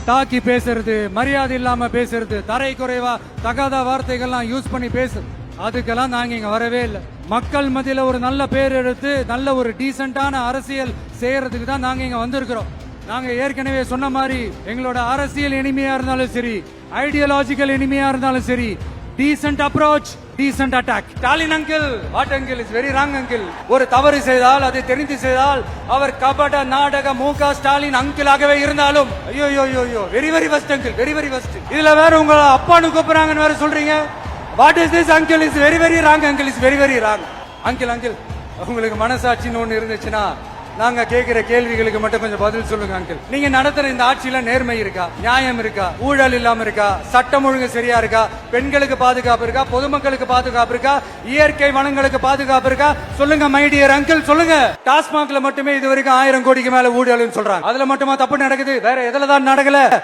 தாக்கி பேசுறது, மரியாதை இல்லாம பேசுறது, தரை குறைவா தகாத வார்த்தைகள்லாம் யூஸ் பண்ணி பேசுறது, அதுக்கெல்லாம் நாங்க இங்க வரவே இல்லை. மக்கள் மத்தியில ஒரு நல்ல பேர் எடுத்து நல்ல ஒரு டீசென்டான அரசியல் செய்யறதுக்கு தான் நாங்க இங்க வந்திருக்கிறோம். நாங்க ஏற்கனவே சொன்ன மாதிரி எங்களோட அரசியல் இனிமையா இருந்தாலும் சரி, ஐடியாலஜிக்கல் இனிமையா இருந்தாலும் சரி, decent approach, decent attack. Stalin uncle, what uncle is very wrong uncle. ஒரு தவறு செய்தால், அதை தெரிந்து செய்தால், அவர் கபட நாடக முக ஸ்டாலின் அங்கிளாகவே இருந்தாலும், ஐயோ ஐயோ very very வஸ்ட் uncle, very very வஸ்ட். இதுல வேற உங்களை அப்பான்னு கூப்பிடுறாங்கன்னு வேற சொல்றீங்க. What is this uncle is very very wrong uncle is very very wrong. Uncle uncle உங்களுக்கு மனசாட்சின்னு ஒண்ணு இருந்துச்சுன்னா நாங்க கேட்கிற கேள்விகளுக்கு மட்டும் கொஞ்சம் பதில் சொல்லுங்க அங்கிள். நீங்க நடத்துற இந்த ஆட்சியில நேர்மை இருக்கா, நியாயம் இருக்கா, ஊழல் இல்லாம இருக்கா, சட்டம் ஒழுங்கு சரியா இருக்கா, பெண்களுக்கு பாதுகாப்பு இருக்கா, பொதுமக்களுக்கு பாதுகாப்பு இருக்கா, இயற்கை வளங்களுக்கு பாதுகாப்பு இருக்கா? சொல்லுங்க மை டியர் அங்கிள், சொல்லுங்க. டாஸ்மாக்ல மட்டுமே இது வரைக்கும் 1000 கோடிக்கு மேல ஊழல்னு சொல்றாங்க. அதுல மட்டுமா தப்பு நடக்குது? வேற எதுல தான் நடக்கல?